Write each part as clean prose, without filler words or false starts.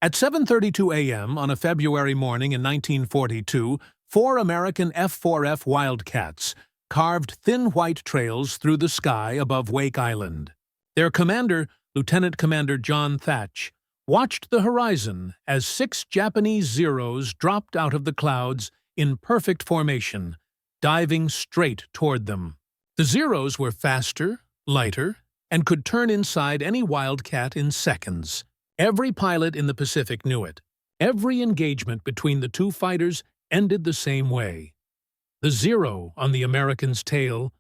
At 7:32 a.m. on a February morning in 1942, 4 American F-4F Wildcats carved thin white trails through the sky above Wake Island. Their commander, Lieutenant Commander John Thach, watched the horizon as 6 Japanese Zeros dropped out of the clouds in perfect formation, diving straight toward them. The Zeros were faster, lighter, and could turn inside any Wildcat in seconds. Every pilot in the Pacific knew it. Every engagement between the two fighters ended the same way. The Zero on the American's tail,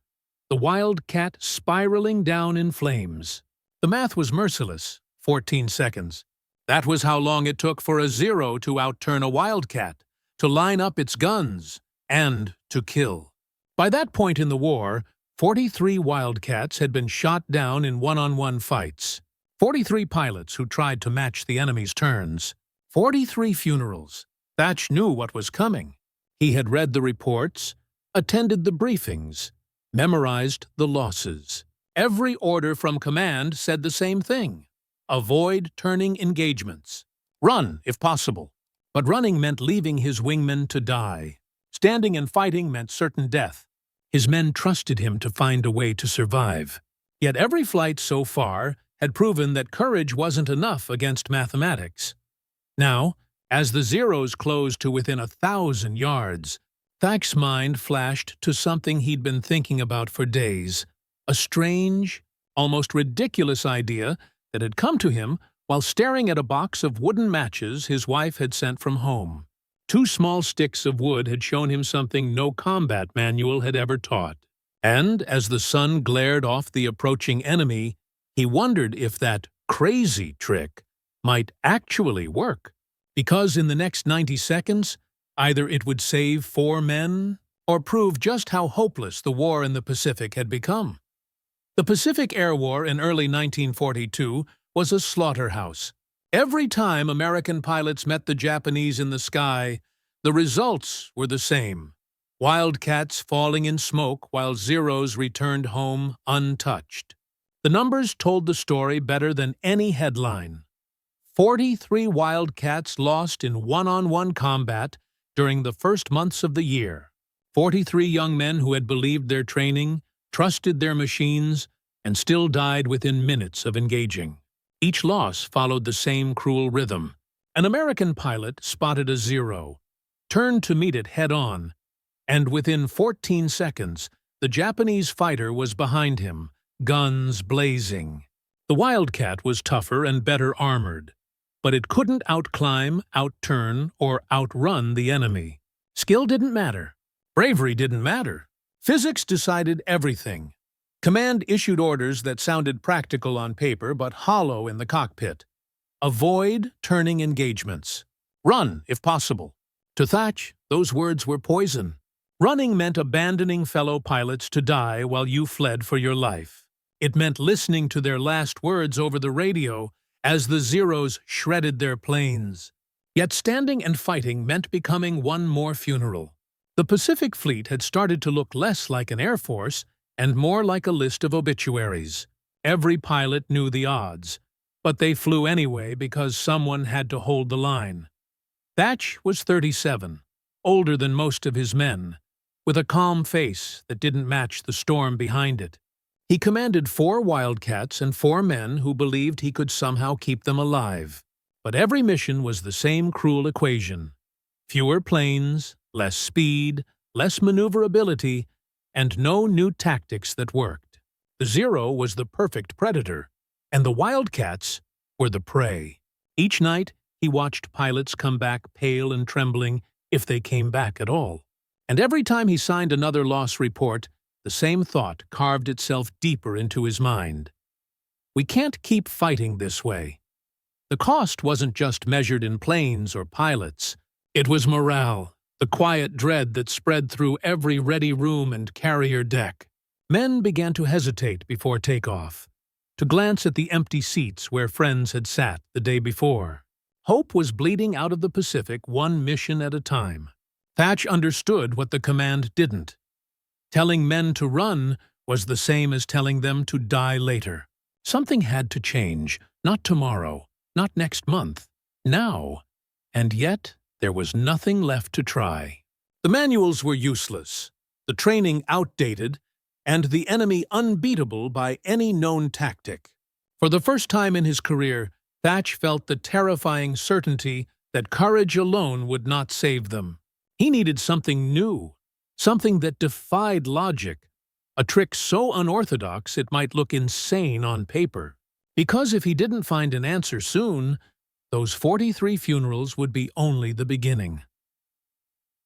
the Wildcat spiraling down in flames. The math was merciless, 14 seconds. That was how long it took for a Zero to outturn a Wildcat, to line up its guns, and to kill. By that point in the war, 43 Wildcats had been shot down in one-on-one fights. 43 pilots who tried to match the enemy's turns. 43 funerals. Thach knew what was coming. He had read the reports, attended the briefings, memorized the losses. Every order from command said the same thing. Avoid turning engagements. Run, if possible. But running meant leaving his wingmen to die. Standing and fighting meant certain death. His men trusted him to find a way to survive. Yet every flight so far had proven that courage wasn't enough against mathematics. Now, as the Zeros closed to within 1,000 yards, Thach's mind flashed to something he'd been thinking about for days. A strange, almost ridiculous idea that had come to him while staring at a box of wooden matches his wife had sent from home. 2 small sticks of wood had shown him something no combat manual had ever taught. And as the sun glared off the approaching enemy, he wondered if that crazy trick might actually work. Because in the next 90 seconds, either it would save 4 men or prove just how hopeless the war in the Pacific had become. The Pacific Air War in early 1942 was a slaughterhouse. Every time American pilots met the Japanese in the sky, the results were the same. Wildcats falling in smoke while Zeros returned home untouched. The numbers told the story better than any headline. 43 Wildcats lost in one-on-one combat during the first months of the year. 43 young men who had believed their training, trusted their machines, and still died within minutes of engaging. Each loss followed the same cruel rhythm. An American pilot spotted a Zero, turned to meet it head-on, and within 14 seconds, the Japanese fighter was behind him, guns blazing. The Wildcat was tougher and better armored, but it couldn't outclimb, outturn, or outrun the enemy. Skill didn't matter. Bravery didn't matter. Physics decided everything. Command issued orders that sounded practical on paper but hollow in the cockpit. Avoid turning engagements. Run, if possible. To Thach, those words were poison. Running meant abandoning fellow pilots to die while you fled for your life. It meant listening to their last words over the radio as the Zeros shredded their planes. Yet standing and fighting meant becoming one more funeral. The Pacific Fleet had started to look less like an air force and more like a list of obituaries. Every pilot knew the odds, but they flew anyway because someone had to hold the line. Thach was 37, older than most of his men, with a calm face that didn't match the storm behind it. He commanded 4 Wildcats and 4 men who believed he could somehow keep them alive. But every mission was the same cruel equation. Fewer planes, less speed, less maneuverability, and no new tactics that worked. The Zero was the perfect predator, and the Wildcats were the prey. Each night, he watched pilots come back pale and trembling, if they came back at all. And every time he signed another loss report, the same thought carved itself deeper into his mind. We can't keep fighting this way. The cost wasn't just measured in planes or pilots. It was morale, the quiet dread that spread through every ready room and carrier deck. Men began to hesitate before takeoff, to glance at the empty seats where friends had sat the day before. Hope was bleeding out of the Pacific one mission at a time. Thach understood what the command didn't. Telling men to run was the same as telling them to die later. Something had to change, not tomorrow, not next month, Now, and yet there was nothing left to try. The manuals were useless, the training outdated, and the enemy unbeatable by any known tactic. For the first time in his career, Thach felt the terrifying certainty that courage alone would not save them. He needed something new, something that defied logic, a trick so unorthodox it might look insane on paper. Because if he didn't find an answer soon, those 43 funerals would be only the beginning.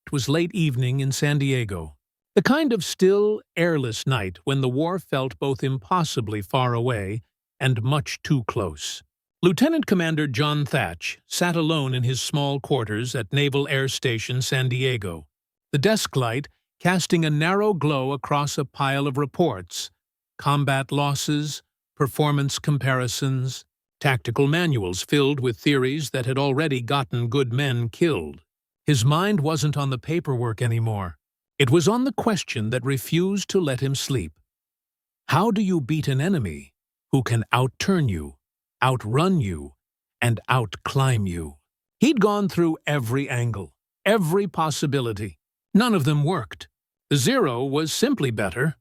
It was late evening in San Diego, the kind of still, airless night when the war felt both impossibly far away and much too close. Lieutenant Commander John Thach sat alone in his small quarters at Naval Air Station San Diego, the desk light casting a narrow glow across a pile of reports, combat losses, performance comparisons, tactical manuals filled with theories that had already gotten good men killed. His mind wasn't on the paperwork anymore. It was on the question that refused to let him sleep. How do you beat an enemy who can outturn you, outrun you, and outclimb you? He'd gone through every angle, every possibility. None of them worked. The zero was simply better.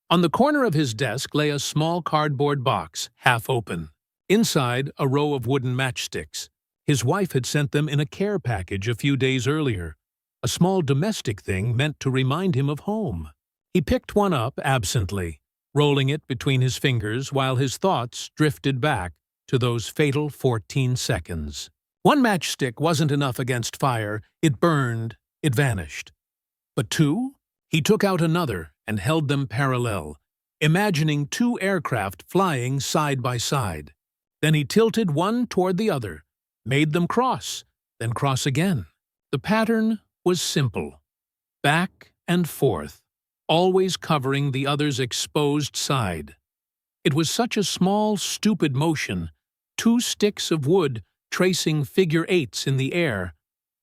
On the corner of his desk lay a small cardboard box, half open. Inside, a row of wooden matchsticks. His wife had sent them in a care package a few days earlier, a small domestic thing meant to remind him of home. He picked one up absently, rolling it between his fingers while his thoughts drifted back to those fatal 14 seconds. One matchstick wasn't enough against fire. It burned, it vanished. But two? He took out another and held them parallel, imagining two aircraft flying side by side. Then he tilted one toward the other, made them cross, then cross again. The pattern was simple. Back and forth, always covering the other's exposed side. It was such a small, stupid motion, two sticks of wood tracing figure eights in the air,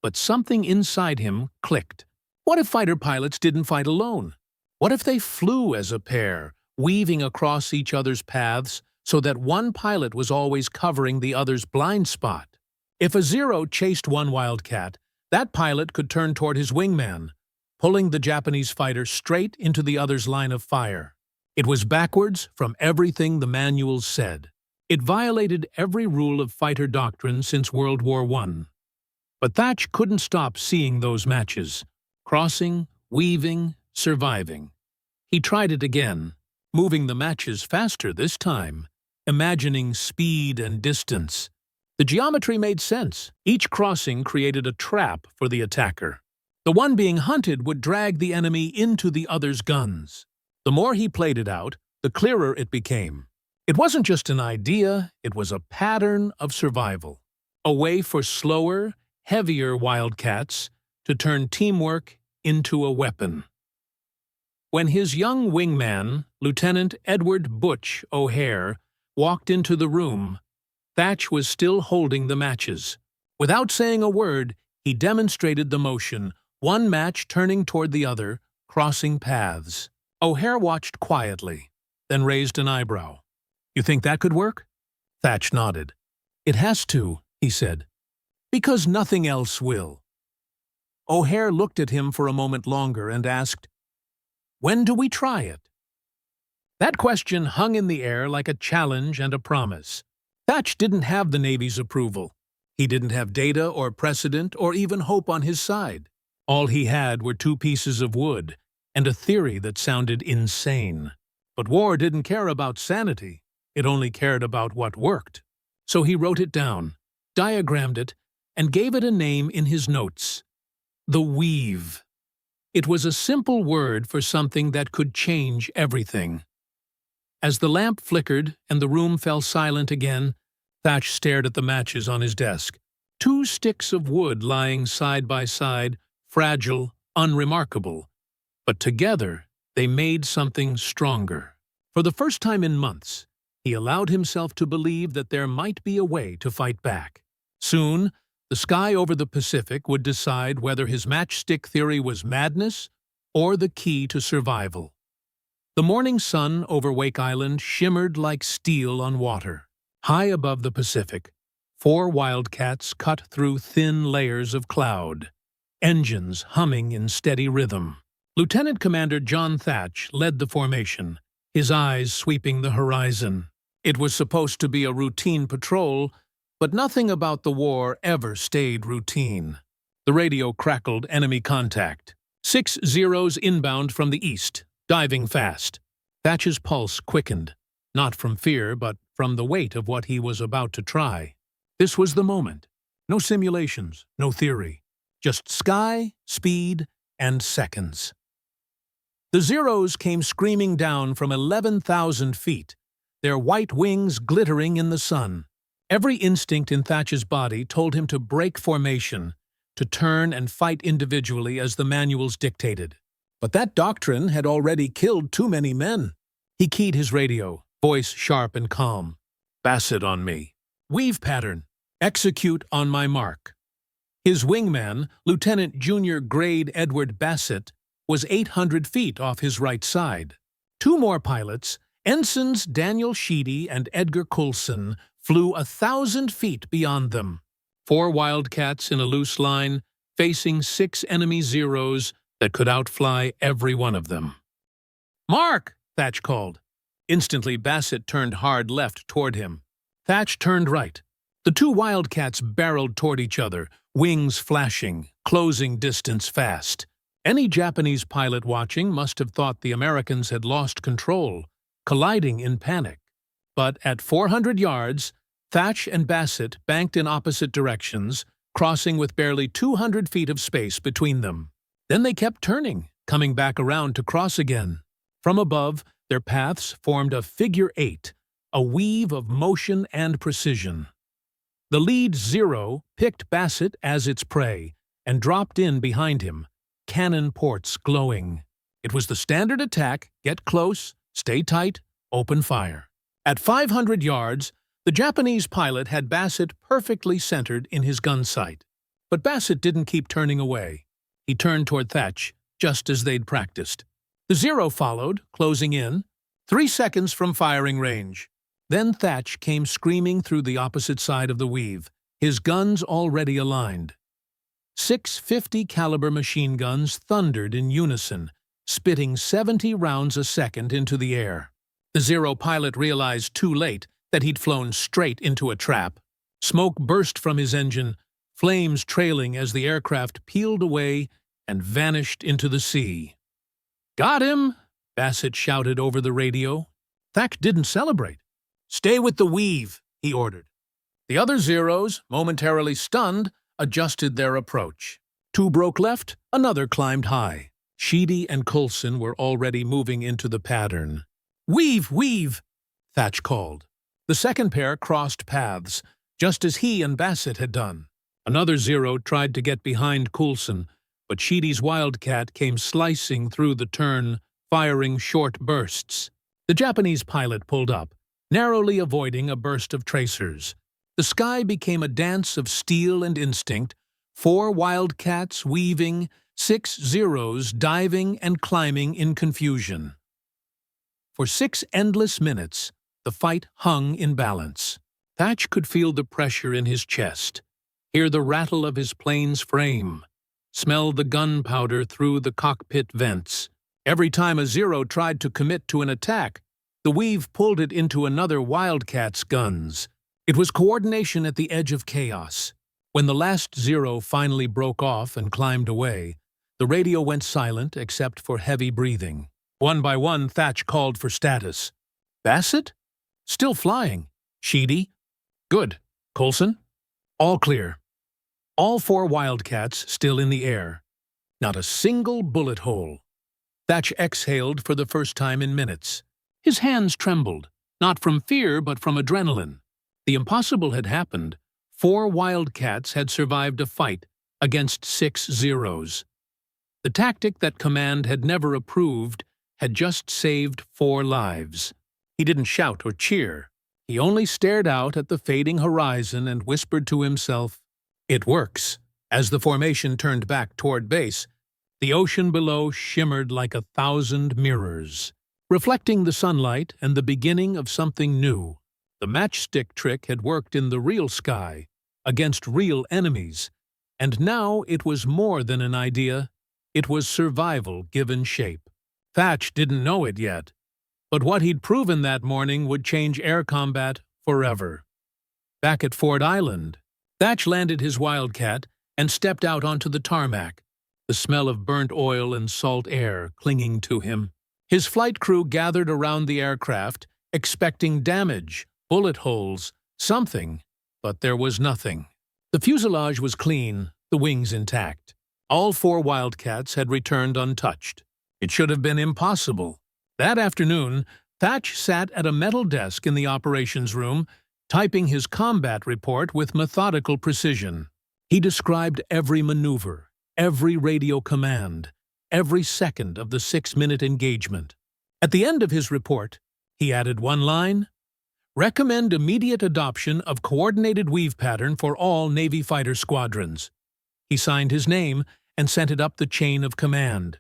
but something inside him clicked. What if fighter pilots didn't fight alone? What if they flew as a pair, weaving across each other's paths so that one pilot was always covering the other's blind spot? If a zero chased one Wildcat, that pilot could turn toward his wingman, pulling the Japanese fighter straight into the other's line of fire. It was backwards from everything the manuals said. It violated every rule of fighter doctrine since World War I. But Thach couldn't stop seeing those matches, crossing, weaving, surviving. He tried it again, moving the matches faster this time, imagining speed and distance. The geometry made sense. Each crossing created a trap for the attacker. The one being hunted would drag the enemy into the other's guns. The more he played it out, the clearer it became. It wasn't just an idea, it was a pattern of survival. A way for slower, heavier Wildcats to turn teamwork into a weapon. When his young wingman, Lieutenant Edward Butch O'Hare, walked into the room, Thach was still holding the matches. Without saying a word, he demonstrated the motion, one match turning toward the other, crossing paths. O'Hare watched quietly, then raised an eyebrow. "You think that could work?" Thach nodded. "It has to," he said, "because nothing else will." O'Hare looked at him for a moment longer and asked, "When do we try it?" That question hung in the air like a challenge and a promise. Thach didn't have the Navy's approval. He didn't have data or precedent or even hope on his side. All he had were two pieces of wood and a theory that sounded insane. But war didn't care about sanity. It only cared about what worked. So he wrote it down, diagrammed it, and gave it a name in his notes. The Weave. It was a simple word for something that could change everything. As the lamp flickered and the room fell silent again, Thach stared at the matches on his desk. Two sticks of wood lying side by side, fragile, unremarkable. But together, they made something stronger. For the first time in months, he allowed himself to believe that there might be a way to fight back. Soon, the sky over the Pacific would decide whether his matchstick theory was madness or the key to survival. The morning sun over Wake Island shimmered like steel on water. High above the Pacific, 4 Wildcats cut through thin layers of cloud, engines humming in steady rhythm. Lieutenant Commander John Thach led the formation, his eyes sweeping the horizon. It was supposed to be a routine patrol, but nothing about the war ever stayed routine. The radio crackled enemy contact. 6 Zeros inbound from the east, diving fast. Thach's pulse quickened, not from fear, but from the weight of what he was about to try. This was the moment. No simulations, no theory. Just sky, speed, and seconds. The Zeros came screaming down from 11,000 feet, their white wings glittering in the sun. Every instinct in Thach's body told him to break formation, to turn and fight individually as the manuals dictated. But that doctrine had already killed too many men. He keyed his radio, voice sharp and calm. Bassett on me. Weave pattern. Execute on my mark. His wingman, Lieutenant Junior Grade Edward Bassett, was 800 feet off his right side. 2 more pilots, Ensigns Daniel Sheedy and Edgar Coulson, flew 1,000 feet beyond them. 4 Wildcats in a loose line, facing 6 enemy Zeros that could outfly every one of them. "Mark!" Thach called. Instantly, Bassett turned hard left toward him. Thach turned right. The 2 Wildcats barreled toward each other, wings flashing, closing distance fast. Any Japanese pilot watching must have thought the Americans had lost control, colliding in panic. But at 400 yards, Thach and Bassett banked in opposite directions, crossing with barely 200 feet of space between them. Then they kept turning, coming back around to cross again. From above, their paths formed a figure 8, a weave of motion and precision. The lead Zero picked Bassett as its prey and dropped in behind him, cannon ports glowing. It was the standard attack: get close, stay tight, open fire. At 500 yards, the Japanese pilot had Bassett perfectly centered in his gun sight. But Bassett didn't keep turning away. He turned toward Thach, just as they'd practiced. The Zero followed, closing in, 3 seconds from firing range. Then Thach came screaming through the opposite side of the weave, his guns already aligned. 6 .50 caliber machine guns thundered in unison, spitting 70 rounds a second into the air. The Zero pilot realized too late that he'd flown straight into a trap. Smoke burst from his engine, flames trailing as the aircraft peeled away and vanished into the sea. "Got him!" Bassett shouted over the radio. Thach didn't celebrate. "Stay with the weave," he ordered. The other Zeros, momentarily stunned, adjusted their approach. 2 broke left, another climbed high. Sheedy and Coulson were already moving into the pattern. "Weave, weave!" Thach called. The second pair crossed paths, just as he and Bassett had done. Another Zero tried to get behind Coulson, but Sheedy's Wildcat came slicing through the turn, firing short bursts. The Japanese pilot pulled up, narrowly avoiding a burst of tracers. The sky became a dance of steel and instinct, 4 Wildcats weaving, 6 Zeros diving and climbing in confusion. For 6 endless minutes, the fight hung in balance. Thach could feel the pressure in his chest, hear the rattle of his plane's frame, smell the gunpowder through the cockpit vents. Every time a Zero tried to commit to an attack, the weave pulled it into another Wildcat's guns. It was coordination at the edge of chaos. When the last Zero finally broke off and climbed away, the radio went silent except for heavy breathing. One by one, Thach called for status. "Bassett? Still flying. Sheedy? Good. Coulson? All clear." All 4 Wildcats still in the air. Not a single bullet hole. Thach exhaled for the first time in minutes. His hands trembled, not from fear but from adrenaline. The impossible had happened. 4 Wildcats had survived a fight against 6 Zeros. The tactic that command had never approved had just saved 4 lives. He didn't shout or cheer. He only stared out at the fading horizon and whispered to himself, "It works." As the formation turned back toward base, the ocean below shimmered like 1,000 mirrors, reflecting the sunlight and the beginning of something new. The matchstick trick had worked in the real sky, against real enemies. And now it was more than an idea. It was survival given shape. Thach didn't know it yet, but what he'd proven that morning would change air combat forever. Back at Ford Island, Thach landed his Wildcat and stepped out onto the tarmac, the smell of burnt oil and salt air clinging to him. His flight crew gathered around the aircraft, expecting damage, bullet holes, something, but there was nothing. The fuselage was clean, the wings intact. All 4 Wildcats had returned untouched. It should have been impossible. That afternoon, Thach sat at a metal desk in the operations room, typing his combat report with methodical precision. He described every maneuver, every radio command, every second of the 6-minute engagement. At the end of his report, he added one line: "Recommend immediate adoption of coordinated weave pattern for all Navy fighter squadrons." He signed his name and sent it up the chain of command.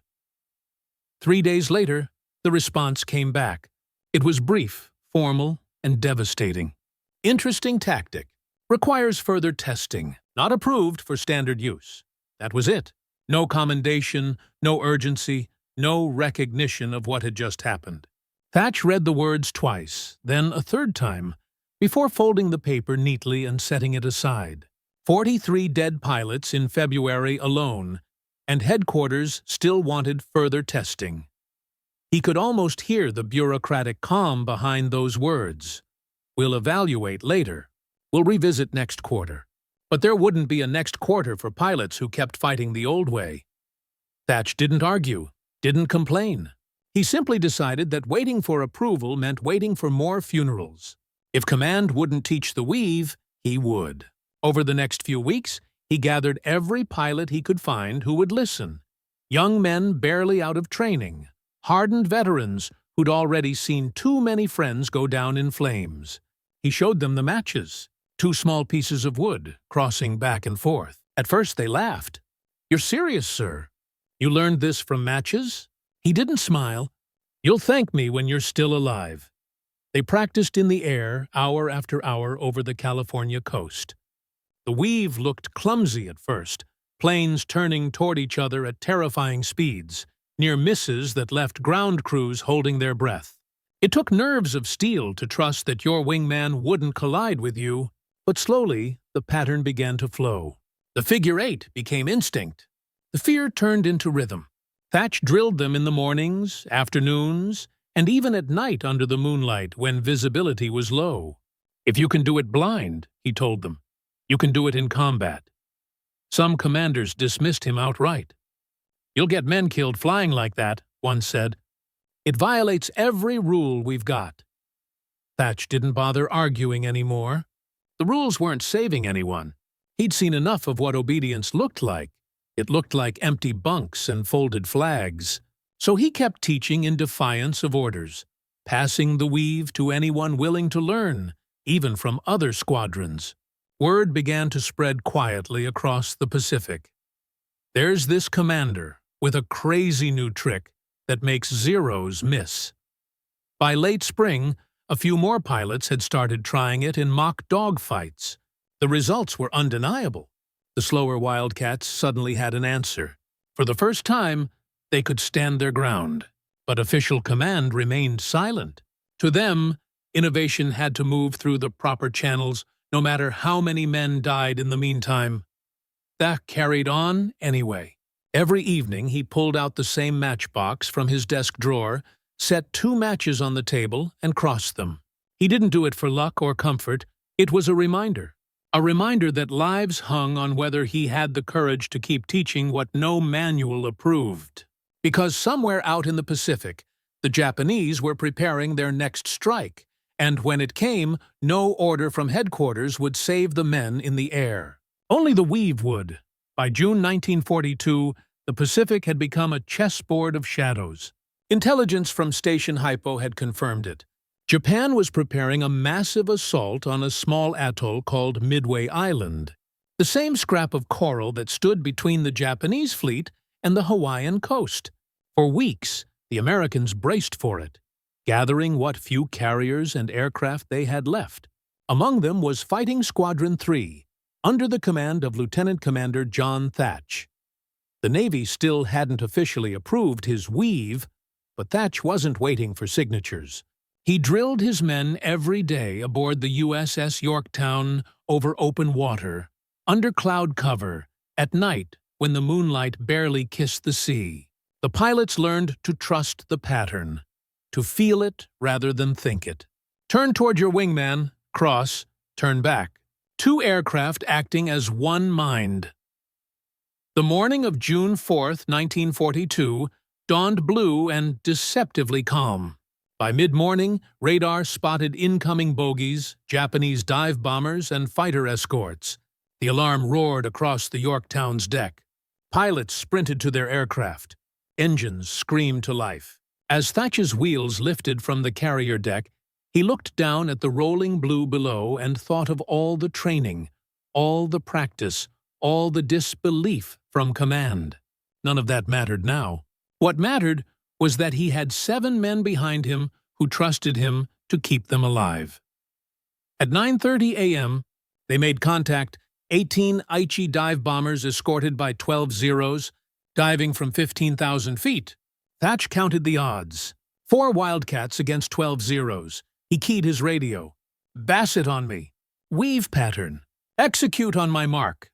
3 days later, the response came back. It was brief, formal, and devastating. "Interesting tactic. Requires further testing. Not approved for standard use." That was it. No commendation, no urgency, no recognition of what had just happened. Thach read the words twice, then a third time, before folding the paper neatly and setting it aside. 43 dead pilots in February alone, and headquarters still wanted further testing. He could almost hear the bureaucratic calm behind those words. "We'll evaluate later. We'll revisit next quarter." But there wouldn't be a next quarter for pilots who kept fighting the old way. Thach didn't argue, didn't complain. He simply decided that waiting for approval meant waiting for more funerals. If command wouldn't teach the weave, he would. Over the next few weeks, he gathered every pilot he could find who would listen. Young men barely out of training, hardened veterans who'd already seen too many friends go down in flames. He showed them the matches. 2 small pieces of wood, crossing back and forth. At first they laughed. "You're serious, sir? You learned this from matches?" He didn't smile. "You'll thank me when you're still alive." They practiced in the air, hour after hour over the California coast. The weave looked clumsy at first, planes turning toward each other at terrifying speeds, near misses that left ground crews holding their breath. It took nerves of steel to trust that your wingman wouldn't collide with you. But slowly, the pattern began to flow. The figure 8 became instinct. The fear turned into rhythm. Thach drilled them in the mornings, afternoons, and even at night under the moonlight when visibility was low. "If you can do it blind," he told them, "you can do it in combat." Some commanders dismissed him outright. "You'll get men killed flying like that," one said. "It violates every rule we've got." Thach didn't bother arguing anymore. The rules weren't saving anyone. He'd seen enough of what obedience looked like. It looked like empty bunks and folded flags. So he kept teaching in defiance of orders, passing the weave to anyone willing to learn, even from other squadrons. Word began to spread quietly across the Pacific. "There's this commander with a crazy new trick that makes zeros miss." By late spring, a few more pilots had started trying it in mock dogfights. The results were undeniable. The slower Wildcats suddenly had an answer. For the first time, they could stand their ground. But official command remained silent. To them, innovation had to move through the proper channels, no matter how many men died in the meantime. Thach carried on anyway. Every evening he pulled out the same matchbox from his desk drawer, set 2 matches on the table, and crossed them. He didn't do it for luck or comfort. It was a reminder that lives hung on whether he had the courage to keep teaching what no manual approved. Because somewhere out in the Pacific, the Japanese were preparing their next strike, and when it came, no order from headquarters would save the men in the air. Only the weave would. By June 1942, the Pacific had become a chessboard of shadows. Intelligence from Station Hypo had confirmed it. Japan was preparing a massive assault on a small atoll called Midway Island, the same scrap of coral that stood between the Japanese fleet and the Hawaiian coast. For weeks, the Americans braced for it, gathering what few carriers and aircraft they had left. Among them was Fighting Squadron 3, under the command of Lieutenant Commander John Thach. The Navy still hadn't officially approved his Weave, but Thach wasn't waiting for signatures. He drilled his men every day aboard the USS Yorktown over open water, under cloud cover, at night when the moonlight barely kissed the sea. The pilots learned to trust the pattern, to feel it rather than think it. Turn toward your wingman, cross, turn back. Two aircraft acting as one mind. The morning of June 4th, 1942, dawned blue and deceptively calm. By mid-morning, radar spotted incoming bogies, Japanese dive bombers, and fighter escorts. The alarm roared across the Yorktown's deck. Pilots sprinted to their aircraft. Engines screamed to life. As Thach's wheels lifted from the carrier deck, he looked down at the rolling blue below and thought of all the training, all the practice, all the disbelief from command. None of that mattered now. What mattered was that he had 7 men behind him who trusted him to keep them alive. At 9:30 a.m., they made contact, 18 Aichi dive bombers escorted by 12 Zeros, diving from 15,000 feet. Thach counted the odds. 4 Wildcats against 12 Zeros. He keyed his radio. Bassett on me. Weave pattern. Execute on my mark.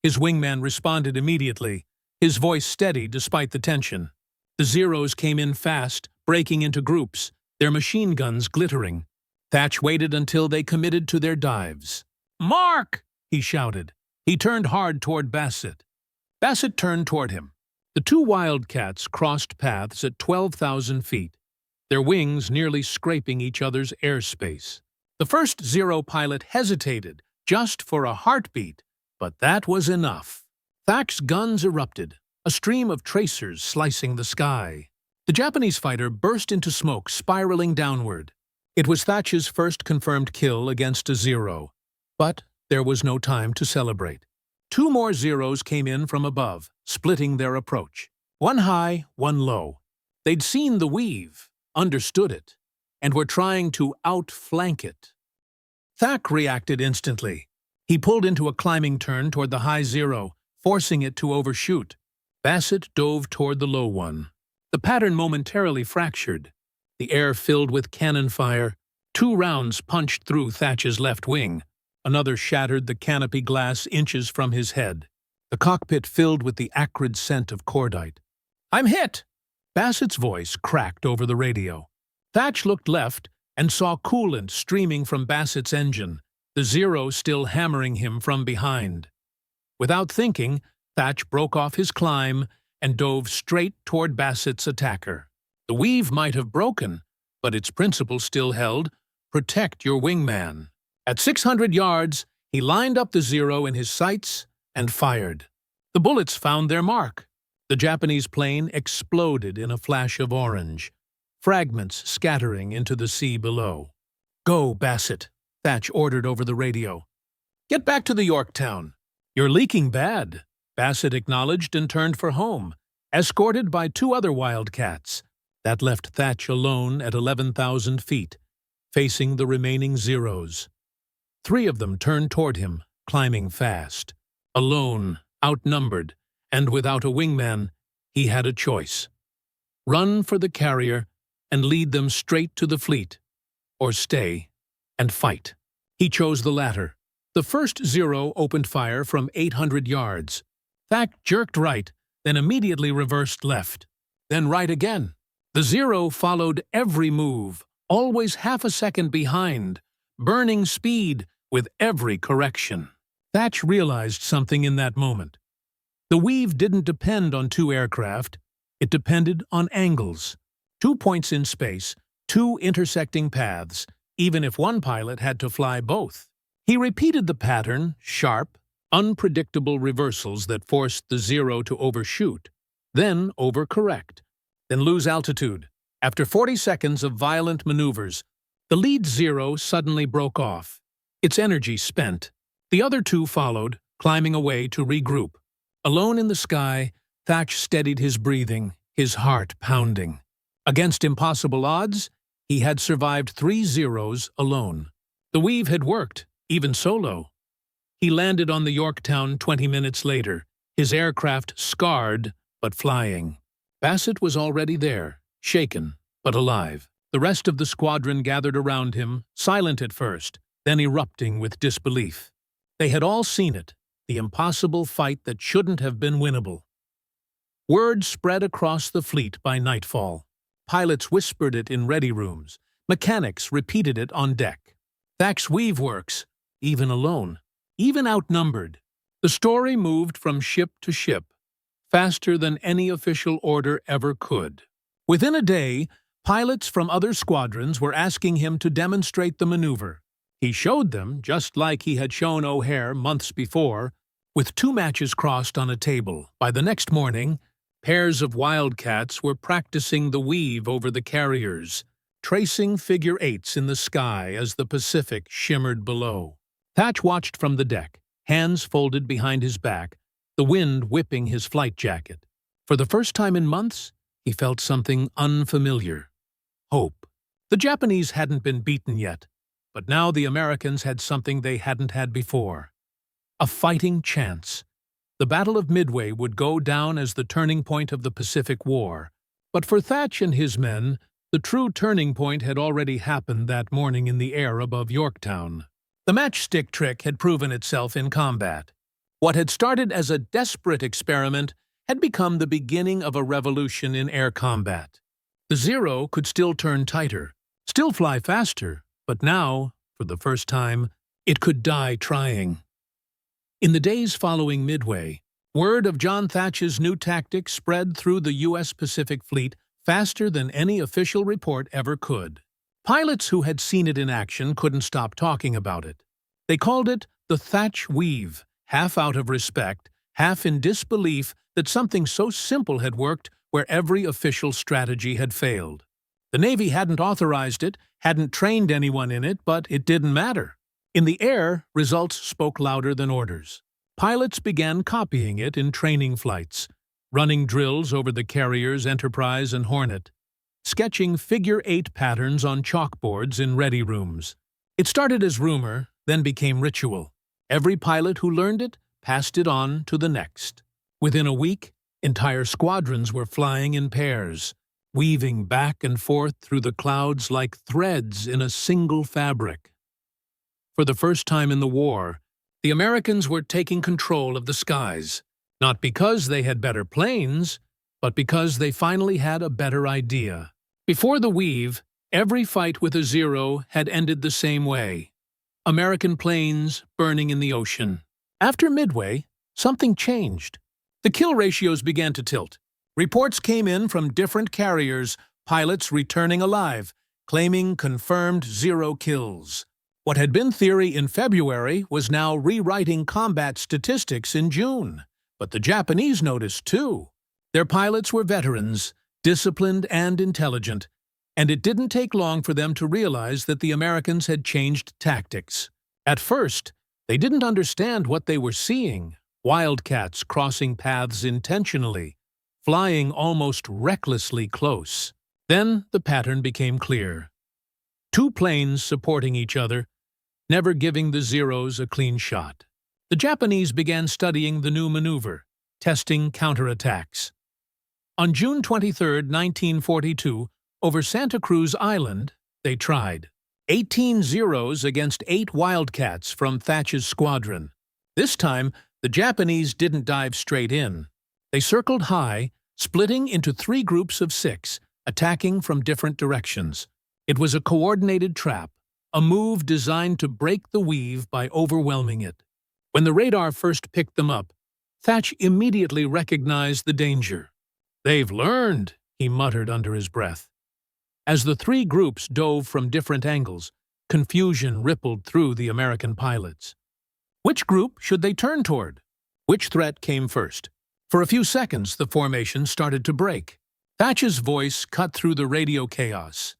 His wingman responded immediately, his voice steady despite the tension. The Zeros came in fast, breaking into groups, their machine guns glittering. Thach waited until they committed to their dives. Mark! He shouted. He turned hard toward Bassett. Bassett turned toward him. The 2 Wildcats crossed paths at 12,000 feet, their wings nearly scraping each other's airspace. The first Zero pilot hesitated, just for a heartbeat, but that was enough. Thach's guns erupted, a stream of tracers slicing the sky. The Japanese fighter burst into smoke, spiraling downward. It was Thach's first confirmed kill against a Zero, but there was no time to celebrate. 2 more Zeros came in from above, splitting their approach. 1 high, 1 low. They'd seen the Weave, understood it, and were trying to outflank it. Thach reacted instantly. He pulled into a climbing turn toward the high Zero, forcing it to overshoot. Bassett dove toward the low one. The pattern momentarily fractured. The air filled with cannon fire. 2 rounds punched through Thach's left wing. Another shattered the canopy glass inches from his head. The cockpit filled with the acrid scent of cordite. I'm hit! Bassett's voice cracked over the radio. Thach looked left and saw coolant streaming from Bassett's engine, the Zero still hammering him from behind. Without thinking, Thach broke off his climb and dove straight toward Bassett's attacker. The Weave might have broken, but its principle still held: protect your wingman. At 600 yards, he lined up the Zero in his sights and fired. The bullets found their mark. The Japanese plane exploded in a flash of orange, fragments scattering into the sea below. Go, Bassett, Thach ordered over the radio. Get back to the Yorktown. You're leaking bad, Bassett acknowledged and turned for home, escorted by 2 other Wildcats. That left Thach alone at 11,000 feet, facing the remaining Zeros. 3 of them turned toward him, climbing fast. Alone, outnumbered, and without a wingman, he had a choice. Run for the carrier and lead them straight to the fleet, or stay and fight. He chose the latter. The first Zero opened fire from 800 yards. Thach jerked right, then immediately reversed left, then right again. The Zero followed every move, always half a second behind, burning speed with every correction. Thach realized something in that moment. The Weave didn't depend on 2 aircraft, it depended on angles. 2 points in space, 2 intersecting paths, even if one pilot had to fly both. He repeated the pattern, sharp, unpredictable reversals that forced the Zero to overshoot, then overcorrect, then lose altitude. After 40 seconds of violent maneuvers, the lead Zero suddenly broke off, its energy spent. The other 2 followed, climbing away to regroup. Alone in the sky, Thach steadied his breathing, his heart pounding. Against impossible odds, he had survived 3 Zeros alone. The Weave had worked, even solo. He landed on the Yorktown 20 minutes later, his aircraft scarred but flying. Bassett was already there, shaken but alive. The rest of the squadron gathered around him, silent at first, then erupting with disbelief. They had all seen it, the impossible fight that shouldn't have been winnable. Word spread across the fleet by nightfall. Pilots whispered it in ready rooms. Mechanics repeated it on deck. Thach Weave works, even alone, even outnumbered. The story moved from ship to ship, faster than any official order ever could. Within a day, pilots from other squadrons were asking him to demonstrate the maneuver. He showed them, just like he had shown O'Hare months before, with 2 matches crossed on a table. By the next morning, pairs of Wildcats were practicing the weave over the carriers, tracing figure 8s in the sky as the Pacific shimmered below. Thach watched from the deck, hands folded behind his back, the wind whipping his flight jacket. For the first time in months, he felt something unfamiliar. Hope. The Japanese hadn't been beaten yet, but now the Americans had something they hadn't had before. A fighting chance. The Battle of Midway would go down as the turning point of the Pacific War. But for Thach and his men, the true turning point had already happened that morning in the air above Yorktown. The matchstick trick had proven itself in combat. What had started as a desperate experiment had become the beginning of a revolution in air combat. The Zero could still turn tighter, still fly faster, but now, for the first time, it could die trying. In the days following Midway, word of John Thach's new tactic spread through the U.S. Pacific Fleet faster than any official report ever could. Pilots who had seen it in action couldn't stop talking about it. They called it the Thach Weave, half out of respect, half in disbelief that something so simple had worked where every official strategy had failed. The Navy hadn't authorized it, hadn't trained anyone in it, but it didn't matter. In the air, results spoke louder than orders. Pilots began copying it in training flights, running drills over the carriers Enterprise and Hornet, sketching figure 8 patterns on chalkboards in ready rooms. It started as rumor, then became ritual. Every pilot who learned it passed it on to the next. Within a week, entire squadrons were flying in pairs, weaving back and forth through the clouds like threads in a single fabric. For the first time in the war, the Americans were taking control of the skies, not because they had better planes, but because they finally had a better idea. Before the weave, every fight with a Zero had ended the same way. American planes burning in the ocean. After Midway, something changed. The kill ratios began to tilt. Reports came in from different carriers, pilots returning alive, claiming confirmed Zero kills. What had been theory in February was now rewriting combat statistics in June. But the Japanese noticed too. Their pilots were veterans, disciplined and intelligent, and it didn't take long for them to realize that the Americans had changed tactics. At first, they didn't understand what they were seeing. Wildcats crossing paths intentionally, flying almost recklessly close. Then the pattern became clear. 2 planes supporting each other, never giving the Zeros a clean shot. The Japanese began studying the new maneuver, testing counterattacks. On June 23, 1942, over Santa Cruz Island, they tried. 18 Zeros against 8 Wildcats from Thach's squadron. This time, the Japanese didn't dive straight in. They circled high, splitting into 3 groups of 6, attacking from different directions. It was a coordinated trap, a move designed to break the weave by overwhelming it. When the radar first picked them up, Thach immediately recognized the danger. "They've learned," he muttered under his breath. As the 3 groups dove from different angles, confusion rippled through the American pilots. Which group should they turn toward? Which threat came first? For a few seconds, the formation started to break. Thach's voice cut through the radio chaos.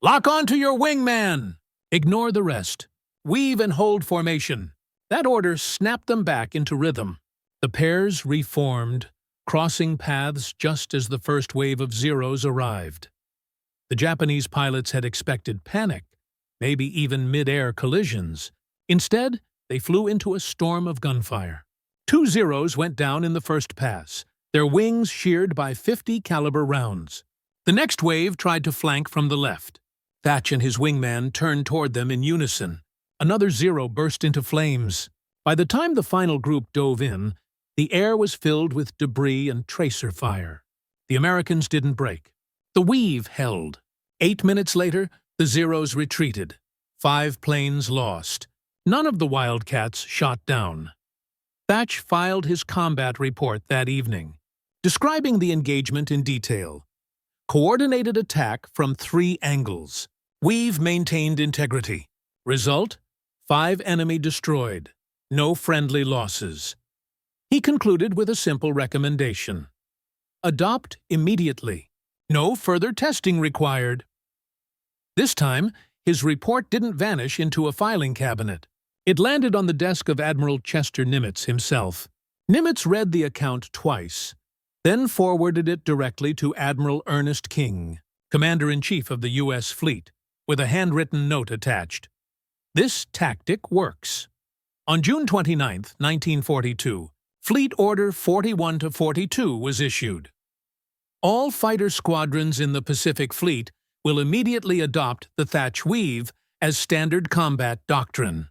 "Lock onto your wingman! Ignore the rest. Weave and hold formation." That order snapped them back into rhythm. The pairs reformed, crossing paths just as the first wave of Zeros arrived. The Japanese pilots had expected panic, maybe even mid-air collisions. Instead, they flew into a storm of gunfire. 2 Zeros went down in the first pass, their wings sheared by 50 caliber rounds. The next wave tried to flank from the left. Thach and his wingman turned toward them in unison. Another Zero burst into flames. By the time the final group dove in, the air was filled with debris and tracer fire. The Americans didn't break. The Weave held. 8 minutes later, the Zeros retreated. 5 planes lost. None of the Wildcats shot down. Thach filed his combat report that evening, describing the engagement in detail. Coordinated attack from 3 angles. Weave maintained integrity. Result: 5 enemy destroyed. No friendly losses. He concluded with a simple recommendation. Adopt immediately. No further testing required. This time, his report didn't vanish into a filing cabinet. It landed on the desk of Admiral Chester Nimitz himself. Nimitz read the account twice, then forwarded it directly to Admiral Ernest King, Commander-in-Chief of the U.S. Fleet, with a handwritten note attached. This tactic works. On June 29, 1942, Fleet Order 41-42 was issued. All fighter squadrons in the Pacific Fleet will immediately adopt the Thach Weave as standard combat doctrine.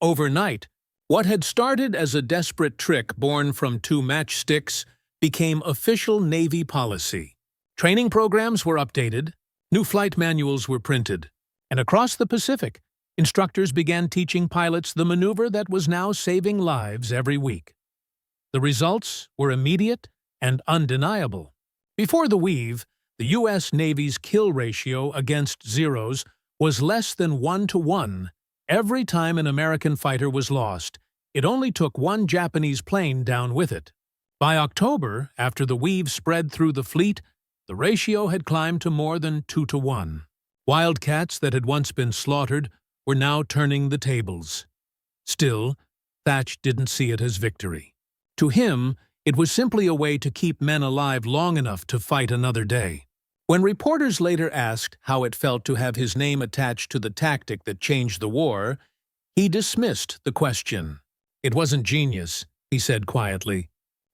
Overnight, what had started as a desperate trick born from 2 matchsticks became official Navy policy. Training programs were updated, new flight manuals were printed, and across the Pacific, instructors began teaching pilots the maneuver that was now saving lives every week. The results were immediate and undeniable. Before the Weave, the U.S. Navy's kill ratio against Zeros was less than 1-to-1. Every time an American fighter was lost, it only took 1 Japanese plane down with it. By October, after the Weave spread through the fleet, the ratio had climbed to more than 2-to-1. Wildcats that had once been slaughtered were now turning the tables. Still, Thach didn't see it as victory. To him, it was simply a way to keep men alive long enough to fight another day. When reporters later asked how it felt to have his name attached to the tactic that changed the war, he dismissed the question. It wasn't genius, he said quietly.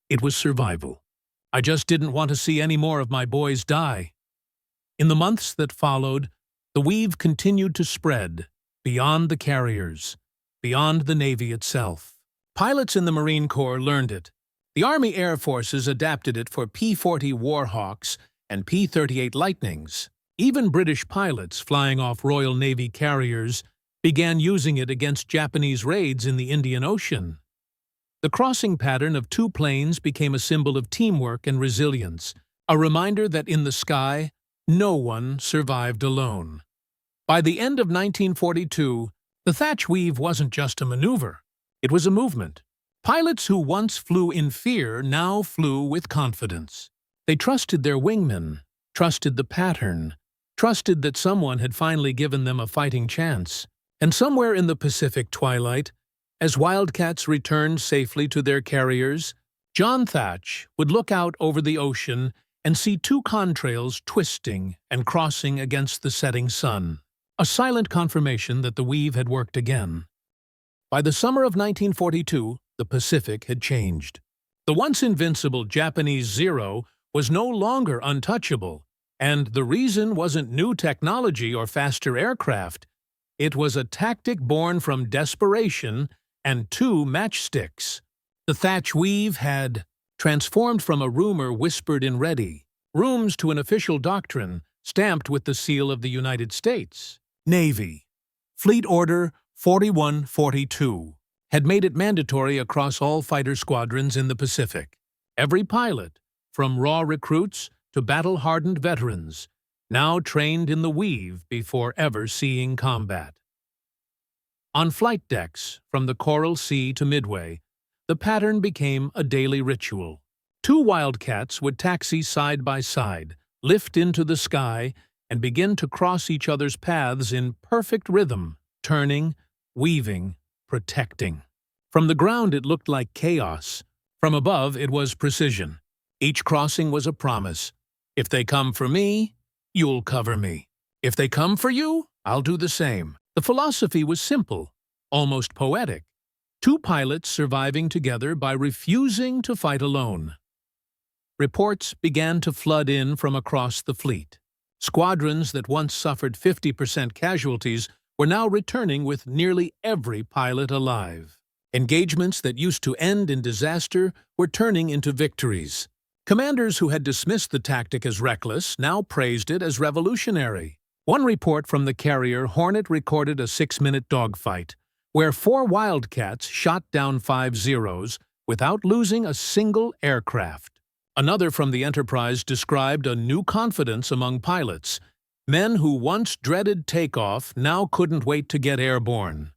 It was survival. I just didn't want to see any more of my boys die. In the months that followed, the Weave continued to spread beyond the carriers, beyond the Navy itself. Pilots in the Marine Corps learned it. The Army Air Forces adapted it for P-40 Warhawks and P-38 Lightnings. Even British pilots flying off Royal Navy carriers began using it against Japanese raids in the Indian Ocean. The crossing pattern of 2 planes became a symbol of teamwork and resilience, a reminder that in the sky, no one survived alone. By the end of 1942, the Thach Weave wasn't just a maneuver. It was a movement. Pilots who once flew in fear now flew with confidence. They trusted their wingmen, trusted the pattern, trusted that someone had finally given them a fighting chance. And somewhere in the Pacific twilight, as Wildcats returned safely to their carriers, John Thach would look out over the ocean and see 2 contrails twisting and crossing against the setting sun. A silent confirmation that the Weave had worked again. By the summer of 1942, the Pacific had changed. The once invincible Japanese Zero was no longer untouchable, and the reason wasn't new technology or faster aircraft. It was a tactic born from desperation and 2 matchsticks. The Thach Weave had transformed from a rumor whispered in ready rooms to an official doctrine stamped with the seal of the United States Navy. Fleet Order 41-42 had made it mandatory across all fighter squadrons in the Pacific. Every pilot, from raw recruits to battle-hardened veterans, now trained in the Weave before ever seeing combat. On flight decks, from the Coral Sea to Midway, the pattern became a daily ritual. 2 Wildcats would taxi side by side, lift into the sky, and begin to cross each other's paths in perfect rhythm, turning, weaving, protecting. From the ground it looked like chaos. From above it was precision. Each crossing was a promise. If they come for me, you'll cover me. If they come for you, I'll do the same. The philosophy was simple, almost poetic. two pilots surviving together by refusing to fight alone. Reports began to flood in from across the fleet. Squadrons that once suffered 50% casualties were now returning with nearly every pilot alive. Engagements that used to end in disaster were turning into victories. Commanders who had dismissed the tactic as reckless now praised it as revolutionary. One report from the carrier Hornet recorded a 6-minute dogfight, where 4 Wildcats shot down 5 Zeros without losing a single aircraft. Another from the Enterprise described a new confidence among pilots. Men who once dreaded takeoff now couldn't wait to get airborne.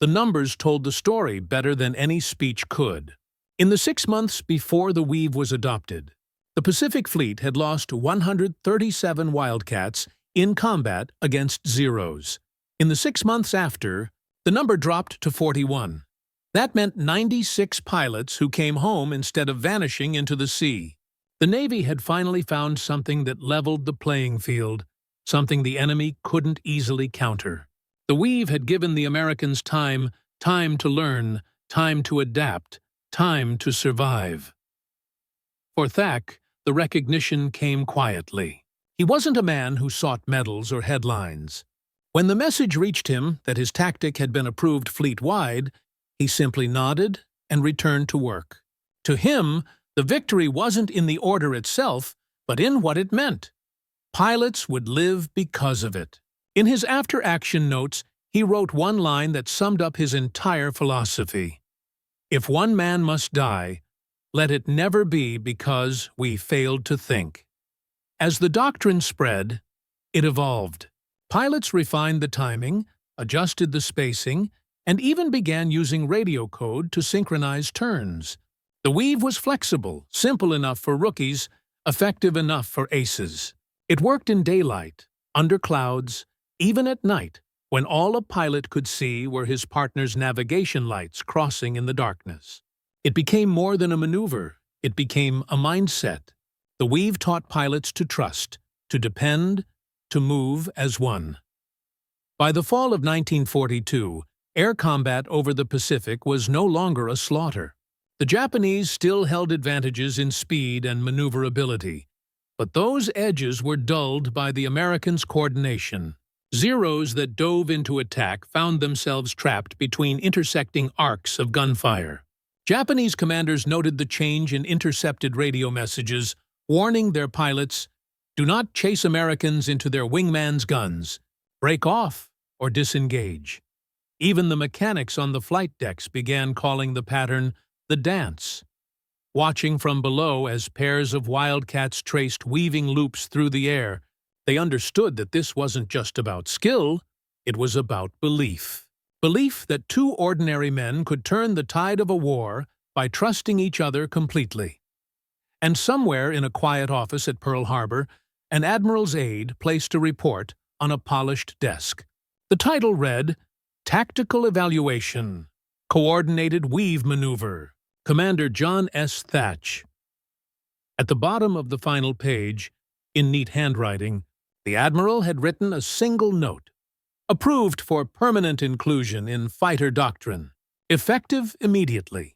The numbers told the story better than any speech could. In the 6 months before the Weave was adopted, the Pacific Fleet had lost 137 Wildcats in combat against Zeros. In the 6 months after, the number dropped to 41. That meant 96 pilots who came home instead of vanishing into the sea. The Navy had finally found something that leveled the playing field, something the enemy couldn't easily counter. The Weave had given the Americans time to learn, time to adapt, time to survive. For Thach, the recognition came quietly. He wasn't a man who sought medals or headlines. When the message reached him that his tactic had been approved fleet-wide, he simply nodded and returned to work. To him, the victory wasn't in the order itself, but in what it meant. Pilots would live because of it. In his after-action notes, he wrote one line that summed up his entire philosophy. "If one man must die, let it never be because we failed to think." As the doctrine spread, it evolved. Pilots refined the timing, adjusted the spacing, and even began using radio code to synchronize turns. The Weave was flexible, simple enough for rookies, effective enough for aces. It worked in daylight, under clouds, even at night, when all a pilot could see were his partner's navigation lights crossing in the darkness. It became more than a maneuver. It became a mindset. The Weave taught pilots to trust, to depend, to move as one. By the fall of 1942, air combat over the Pacific was no longer a slaughter. The Japanese still held advantages in speed and maneuverability, but those edges were dulled by the Americans' coordination. Zeros that dove into attack found themselves trapped between intersecting arcs of gunfire. Japanese commanders noted the change in intercepted radio messages, warning their pilots, "Do not chase Americans into their wingman's guns. Break off or disengage." Even the mechanics on the flight decks began calling the pattern the dance. Watching from below as pairs of Wildcats traced weaving loops through the air, they understood that this wasn't just about skill, it was about belief. Belief that two ordinary men could turn the tide of a war by trusting each other completely. And somewhere in a quiet office at Pearl Harbor, an admiral's aide placed a report on a polished desk. The title read, "Tactical Evaluation, Coordinated Weave Maneuver, Commander John S. Thach." At the bottom of the final page, in neat handwriting, the admiral had written a single note. "Approved for permanent inclusion in fighter doctrine. Effective immediately."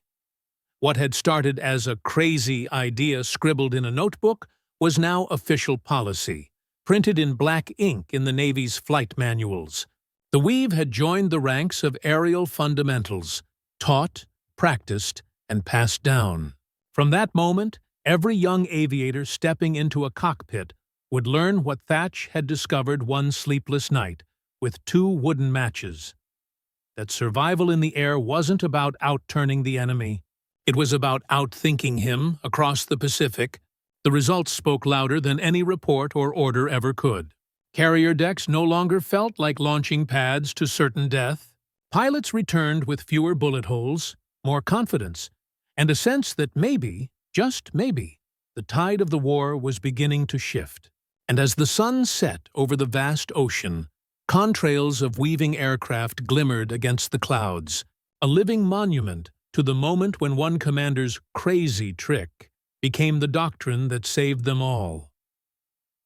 What had started as a crazy idea scribbled in a notebook was now official policy, printed in black ink in the Navy's flight manuals. The Weave had joined the ranks of aerial fundamentals, taught, practiced, and passed down. From that moment, every young aviator stepping into a cockpit would learn what Thach had discovered one sleepless night with 2 wooden matches. That survival in the air wasn't about outturning the enemy. It was about outthinking him across the Pacific. The results spoke louder than any report or order ever could. Carrier decks no longer felt like launching pads to certain death. Pilots returned with fewer bullet holes, more confidence, and a sense that maybe, just maybe, the tide of the war was beginning to shift. And as the sun set over the vast ocean, contrails of weaving aircraft glimmered against the clouds, a living monument to the moment when one commander's crazy trick became the doctrine that saved them all.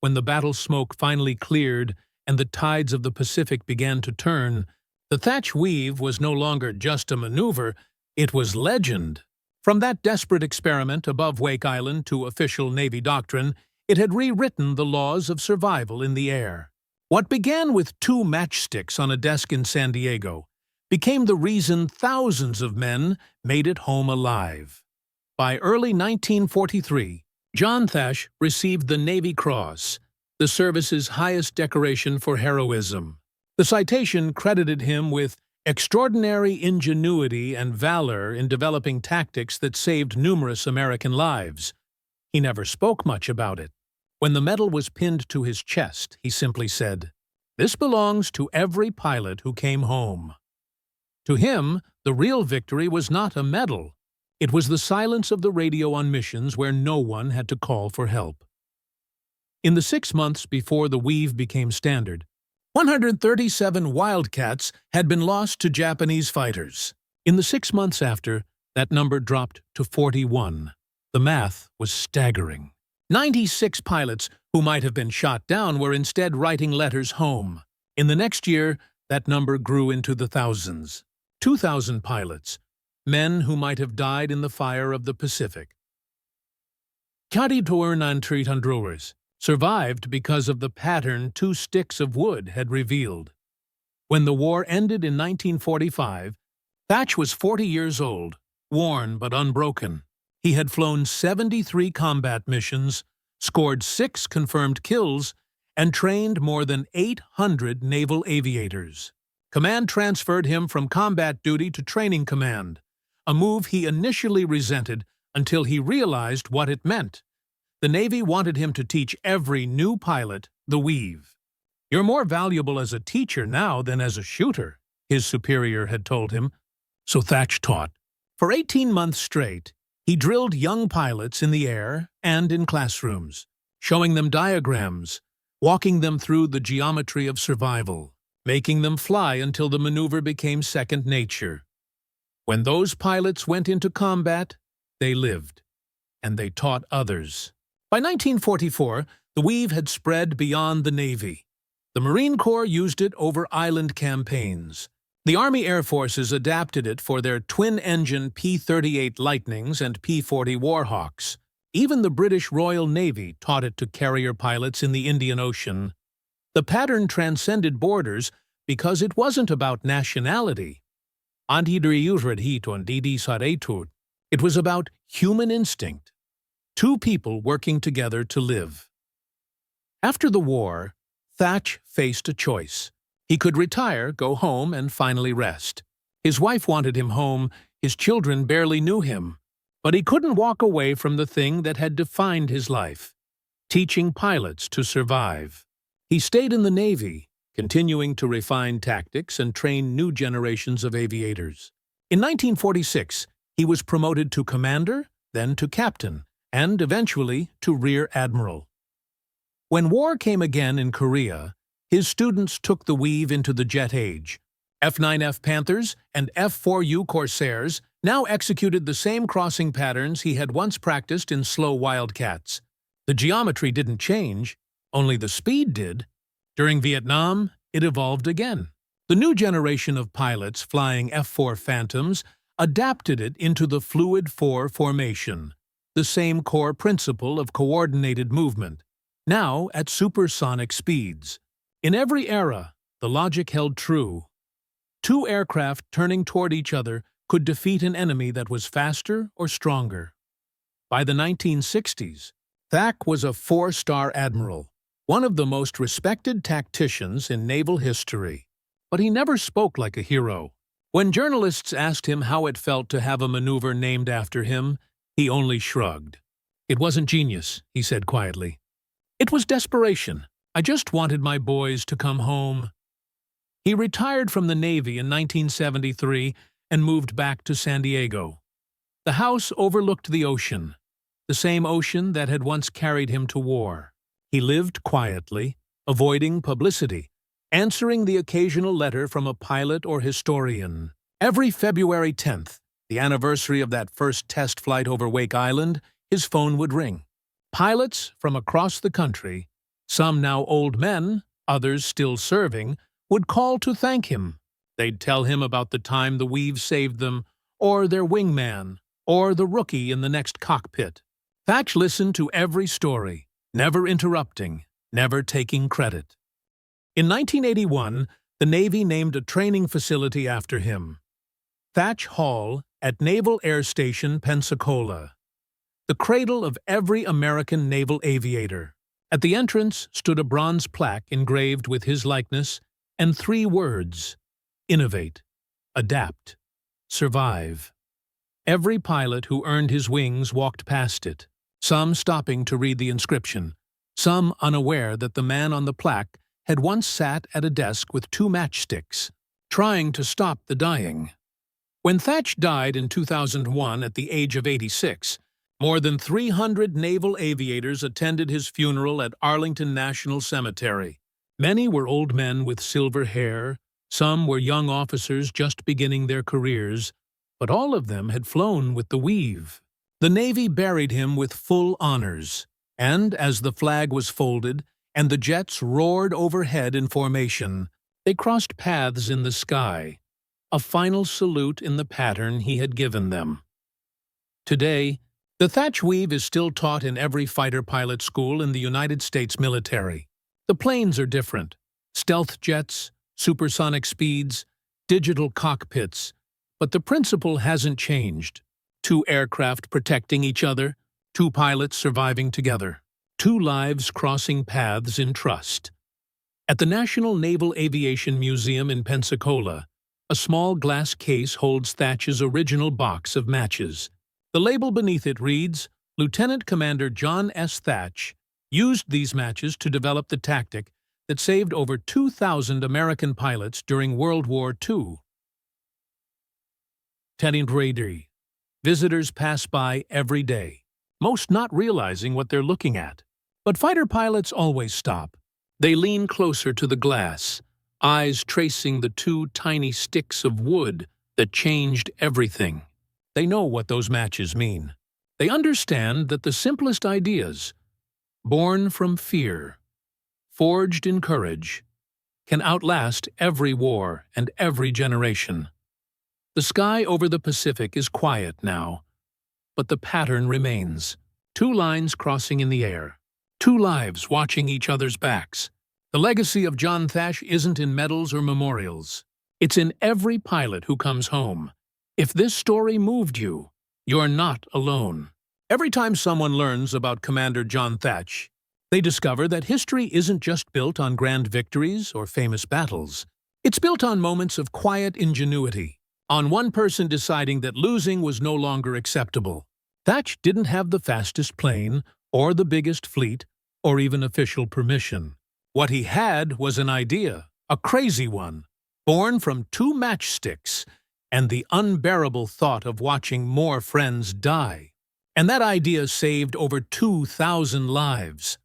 When the battle smoke finally cleared and the tides of the Pacific began to turn, The Thach Weave was no longer just a maneuver, it was legend. From that desperate experiment above Wake Island to official Navy doctrine, it had rewritten the laws of survival in the air. What began with 2 matchsticks on a desk in San Diego became the reason thousands of men made it home alive. By early 1943, John Thach received the Navy Cross, the service's highest decoration for heroism. The citation credited him with extraordinary ingenuity and valor in developing tactics that saved numerous American lives. He never spoke much about it. When the medal was pinned to his chest, he simply said, "This belongs to every pilot who came home." To him, the real victory was not a medal. It was the silence of the radio on missions where no one had to call for help. In the 6 months before the Weave became standard, 137 Wildcats had been lost to Japanese fighters. In the 6 months after, that number dropped to 41. The math was staggering. 96 pilots who might have been shot down were instead writing letters home. In the next year, that number grew into the thousands. 2,000 pilots, men who might have died in the fire of the Pacific. Kadi survived because of the pattern 2 sticks of wood had revealed. When the war ended in 1945, Thach was 40 years old, worn but unbroken. He had flown 73 combat missions, scored 6 confirmed kills, and trained more than 800 naval aviators. Command transferred him from combat duty to training command, a move he initially resented until he realized what it meant. The Navy wanted him to teach every new pilot the Weave. "You're more valuable as a teacher now than as a shooter," his superior had told him. So Thach taught. For 18 months straight, he drilled young pilots in the air and in classrooms, showing them diagrams, walking them through the geometry of survival, making them fly until the maneuver became second nature. When those pilots went into combat, they lived, and they taught others. By 1944, the Weave had spread beyond the Navy. The Marine Corps used it over island campaigns. The Army Air Forces adapted it for their twin-engine P-38 Lightnings and P-40 Warhawks. Even the British Royal Navy taught it to carrier pilots in the Indian Ocean. The pattern transcended borders because it wasn't about nationality. It was about human instinct. 2 people working together to live. After the war, Thach faced a choice. He could retire, go home, and finally rest. His wife wanted him home, his children barely knew him. But he couldn't walk away from the thing that had defined his life, teaching pilots to survive. He stayed in the Navy, continuing to refine tactics and train new generations of aviators. In 1946, he was promoted to commander, then to captain, and eventually to rear admiral. When war came again in Korea, his students took the Weave into the jet age. F-9F Panthers and F-4U Corsairs now executed the same crossing patterns he had once practiced in slow Wildcats. The geometry didn't change, only the speed did. During Vietnam, it evolved again. The new generation of pilots flying F-4 Phantoms adapted it into the fluid 4 formation, the same core principle of coordinated movement, now at supersonic speeds. In every era, the logic held true. 2 aircraft turning toward each other could defeat an enemy that was faster or stronger. By the 1960s, Thach was a 4-star admiral, one of the most respected tacticians in naval history. But he never spoke like a hero. When journalists asked him how it felt to have a maneuver named after him, he only shrugged. "It wasn't genius," he said quietly. "It was desperation. I just wanted my boys to come home." He retired from the Navy in 1973 and moved back to San Diego. The house overlooked the ocean, the same ocean that had once carried him to war. He lived quietly, avoiding publicity, answering the occasional letter from a pilot or historian. Every February 10th, the anniversary of that first test flight over Wake Island, his phone would ring. Pilots from across the country, some now old men, others still serving, would call to thank him. They'd tell him about the time the Weave saved them, or their wingman, or the rookie in the next cockpit. Thach listened to every story, never interrupting, never taking credit. In 1981, the Navy named a training facility after him, Thach Hall at Naval Air Station, Pensacola, the cradle of every American naval aviator. At the entrance stood a bronze plaque engraved with his likeness and 3 words: innovate, adapt, survive. Every pilot who earned his wings walked past it, some stopping to read the inscription, some unaware that the man on the plaque had once sat at a desk with 2 matchsticks, trying to stop the dying. When Thach died in 2001 at the age of 86, more than 300 naval aviators attended his funeral at Arlington National Cemetery. Many were old men with silver hair, some were young officers just beginning their careers, but all of them had flown with the Weave. The Navy buried him with full honors, and as the flag was folded and the jets roared overhead in formation, they crossed paths in the sky, a final salute in the pattern he had given them. Today, the Thach Weave is still taught in every fighter pilot school in the United States military. The planes are different: stealth jets, supersonic speeds, digital cockpits, but the principle hasn't changed. 2 aircraft protecting each other, 2 pilots surviving together, 2 lives crossing paths in trust. At the National Naval Aviation Museum in Pensacola, a small glass case holds Thach's original box of matches. The label beneath it reads, "Lieutenant Commander John S. Thach used these matches to develop the tactic that saved over 2,000 American pilots during World War II." Brady. Visitors pass by every day, most not realizing what they're looking at. But fighter pilots always stop. They lean closer to the glass, eyes tracing the 2 tiny sticks of wood that changed everything. They know what those matches mean. They understand that the simplest ideas, born from fear, forged in courage, can outlast every war and every generation. The sky over the Pacific is quiet now, but the pattern remains. 2 lines crossing in the air, 2 lives watching each other's backs. The legacy of John Thach isn't in medals or memorials. It's in every pilot who comes home. If this story moved you, you're not alone. Every time someone learns about Commander John Thach, they discover that history isn't just built on grand victories or famous battles. It's built on moments of quiet ingenuity, on one person deciding that losing was no longer acceptable. Thach didn't have the fastest plane, or the biggest fleet, or even official permission. What he had was an idea, a crazy one, born from 2 matchsticks and the unbearable thought of watching more friends die. And that idea saved over 2,000 lives.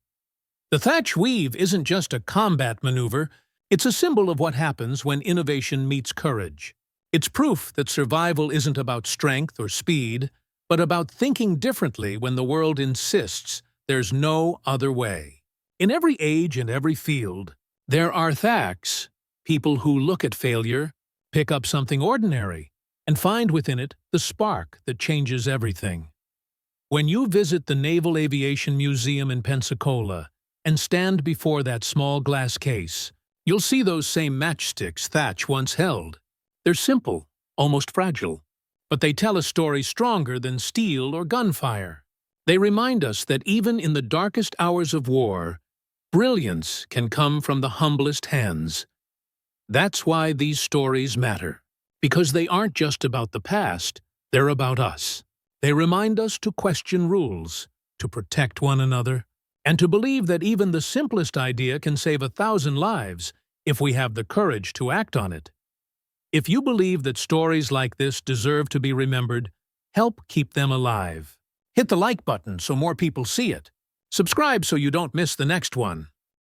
The Thach Weave isn't just a combat maneuver, it's a symbol of what happens when innovation meets courage. It's proof that survival isn't about strength or speed, but about thinking differently when the world insists there's no other way. In every age and every field, there are Thachs, people who look at failure, pick up something ordinary, and find within it the spark that changes everything. When you visit the Naval Aviation Museum in Pensacola and stand before that small glass case, you'll see those same matchsticks Thach once held. They're simple, almost fragile, but they tell a story stronger than steel or gunfire. They remind us that even in the darkest hours of war, brilliance can come from the humblest hands. That's why these stories matter, because they aren't just about the past, they're about us. They remind us to question rules, to protect one another, and to believe that even the simplest idea can save 1,000 lives if we have the courage to act on it. If you believe that stories like this deserve to be remembered, help keep them alive. Hit the like button so more people see it. Subscribe so you don't miss the next one.